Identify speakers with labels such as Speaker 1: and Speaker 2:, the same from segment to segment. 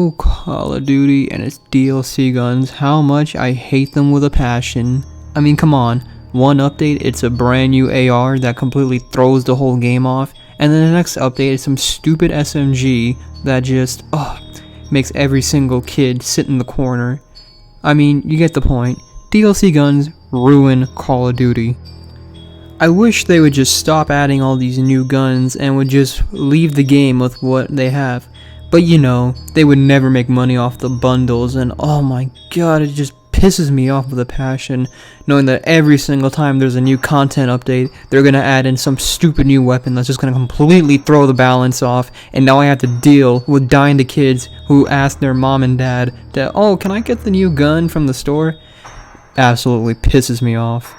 Speaker 1: Oh, Call of Duty and its DLC guns, how much I hate them with a passion. I mean, come on, one update it's a brand new AR that completely throws the whole game off, and then the next update is some stupid SMG that just, makes every single kid sit in the corner. I mean, you get the point. DLC guns ruin Call of Duty. I wish they would just stop adding all these new guns and would just leave the game with what they have. But you know, they would never make money off the bundles, and oh my god, it just pisses me off with a passion, knowing that every single time there's a new content update, they're gonna add in some stupid new weapon that's just gonna completely throw the balance off, and now I have to deal with dying to kids who ask their mom and dad to, oh, can I get the new gun from the store? Absolutely pisses me off.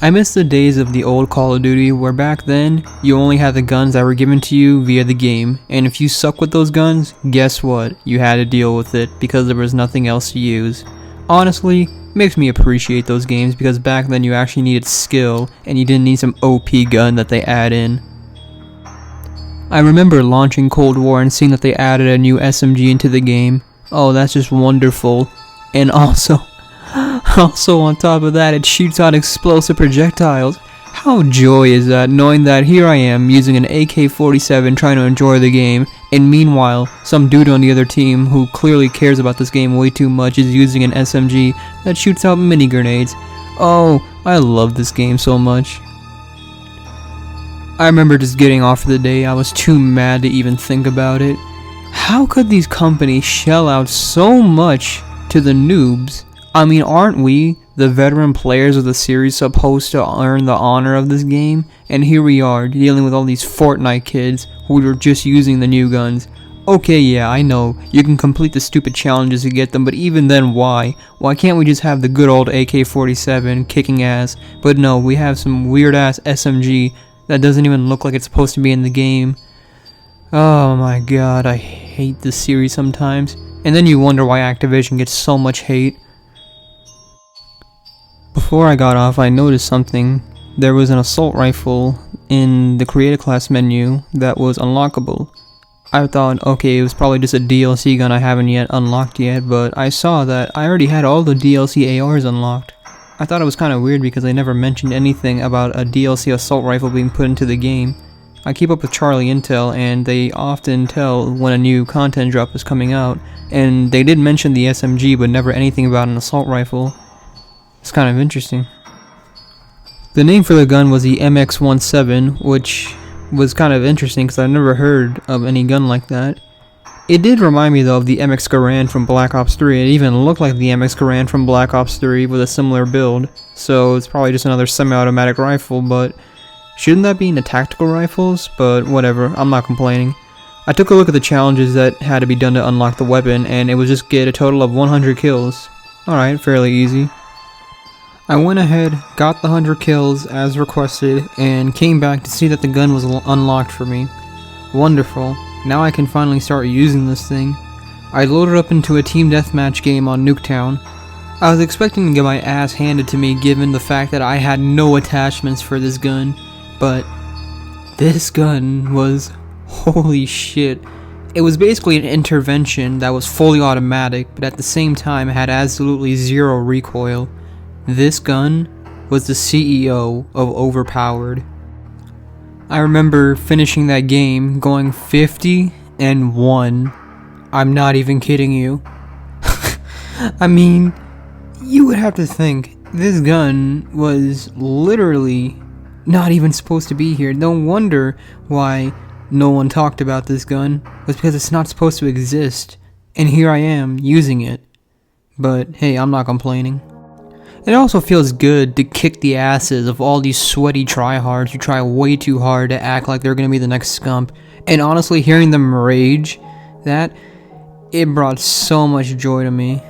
Speaker 1: I miss the days of the old Call of Duty where back then, you only had the guns that were given to you via the game, and if you suck with those guns, guess what? You had to deal with it because there was nothing else to use. Honestly, it makes me appreciate those games because back then you actually needed skill and you didn't need some OP gun that they add in. I remember launching Cold War and seeing that they added a new SMG into the game. Oh, that's just wonderful. And also on top of that, it shoots out explosive projectiles. How joy is that, knowing that here I am using an AK-47 trying to enjoy the game, and meanwhile, some dude on the other team who clearly cares about this game way too much is using an SMG that shoots out mini grenades. Oh, I love this game so much. I remember just getting off for the day. I was too mad to even think about it. How could these companies shell out so much to the noobs? I mean, aren't we, the veteran players of the series, supposed to earn the honor of this game? And here we are, dealing with all these Fortnite kids who are just using the new guns. Okay, yeah, I know, you can complete the stupid challenges to get them, but even then, why? Why can't we just have the good old AK-47 kicking ass? But no, we have some weird-ass SMG that doesn't even look like it's supposed to be in the game. Oh my god, I hate this series sometimes. And then you wonder why Activision gets so much hate. Before I got off, I noticed something. There was an assault rifle in the creator class menu that was unlockable. I thought, okay, it was probably just a DLC gun I haven't yet unlocked yet, but I saw that I already had all the DLC ARs unlocked. I thought it was kind of weird because they never mentioned anything about a DLC assault rifle being put into the game. I keep up with Charlie Intel, and they often tell when a new content drop is coming out, and they did mention the SMG but never anything about an assault rifle. It's kind of interesting. The name for the gun was the MX-17, which was kind of interesting because I've never heard of any gun like that. It did remind me though of the MX Garand from Black Ops 3. It even looked like the MX Garand from Black Ops 3 with a similar build. So it's probably just another semi-automatic rifle, but shouldn't that be in the tactical rifles? But whatever, I'm not complaining. I took a look at the challenges that had to be done to unlock the weapon, and it was just get a total of 100 kills. Alright, fairly easy. I went ahead, got the 100 kills as requested, and came back to see that the gun was unlocked for me. Wonderful. Now I can finally start using this thing. I loaded up into a team deathmatch game on Nuketown. I was expecting to get my ass handed to me given the fact that I had no attachments for this gun, but this gun was holy shit. It was basically an intervention that was fully automatic, but at the same time had absolutely zero recoil. This gun was the CEO of Overpowered. I remember finishing that game going 50-1. I'm not even kidding you. I mean, you would have to think this gun was literally not even supposed to be here. No wonder why no one talked about this gun. It was because it's not supposed to exist. And here I am using it. But hey, I'm not complaining. It also feels good to kick the asses of all these sweaty tryhards who try way too hard to act like they're gonna be the next scump. And honestly, hearing them rage, it brought so much joy to me.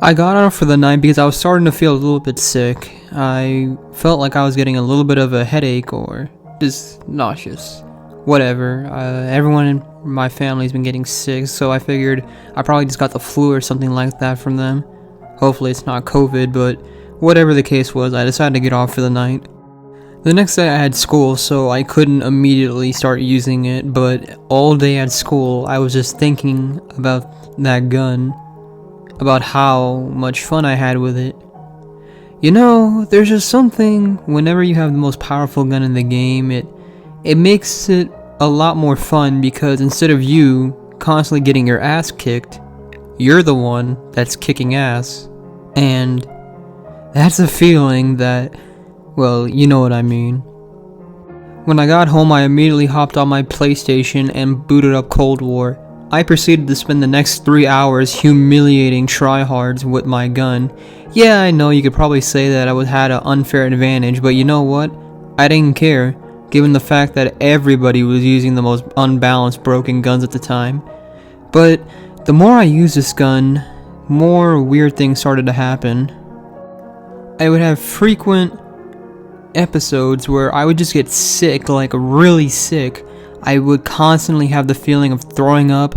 Speaker 1: I got out for the night because I was starting to feel a little bit sick. I felt like I was getting a little bit of a headache or just nauseous. Whatever, everyone in my family's been getting sick, so I figured I probably just got the flu or something like that from them. Hopefully it's not COVID, but whatever the case was, I decided to get off for the night. The next day I had school, so I couldn't immediately start using it, but all day at school I was just thinking about that gun, about how much fun I had with it. You know, there's just something, whenever you have the most powerful gun in the game, it makes it a lot more fun, because instead of you constantly getting your ass kicked, you're the one that's kicking ass. And that's a feeling that, well, you know what I mean. When I got home, I immediately hopped on my PlayStation and booted up Cold War. I proceeded to spend the next 3 hours humiliating tryhards with my gun. Yeah, I know you could probably say that I had an unfair advantage, but you know what? I didn't care, given the fact that everybody was using the most unbalanced broken guns at the time. But the more I used this gun, more weird things started to happen. I would have frequent episodes where I would just get sick, like really sick. I would constantly have the feeling of throwing up,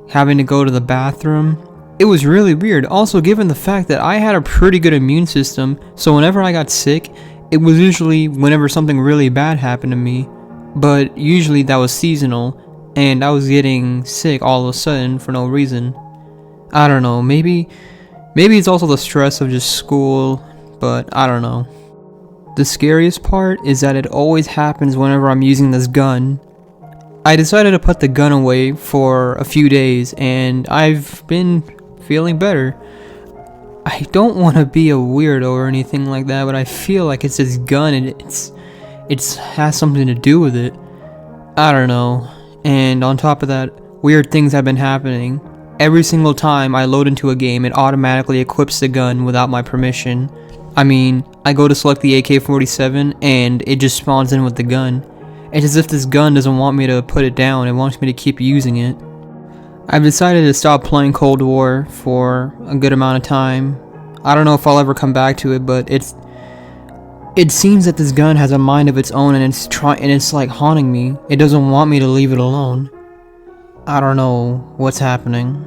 Speaker 1: having to go to the bathroom. It was really weird. Also, given the fact that I had a pretty good immune system, so whenever I got sick, it was usually whenever something really bad happened to me. But usually that was seasonal, and I was getting sick all of a sudden for no reason. I don't know, maybe it's also the stress of just school, but I don't know. The scariest part is that it always happens whenever I'm using this gun. I decided to put the gun away for a few days, and I've been feeling better. I don't want to be a weirdo or anything like that, but I feel like it's this gun and it has something to do with it. I don't know. And on top of that, weird things have been happening. Every single time I load into a game, it automatically equips the gun without my permission. I mean, I go to select the AK-47 and it just spawns in with the gun. It's as if this gun doesn't want me to put it down, it wants me to keep using it. I've decided to stop playing Cold War for a good amount of time. I don't know if I'll ever come back to it, but it seems that this gun has a mind of its own, and it's like haunting me. It doesn't want me to leave it alone. I don't know what's happening.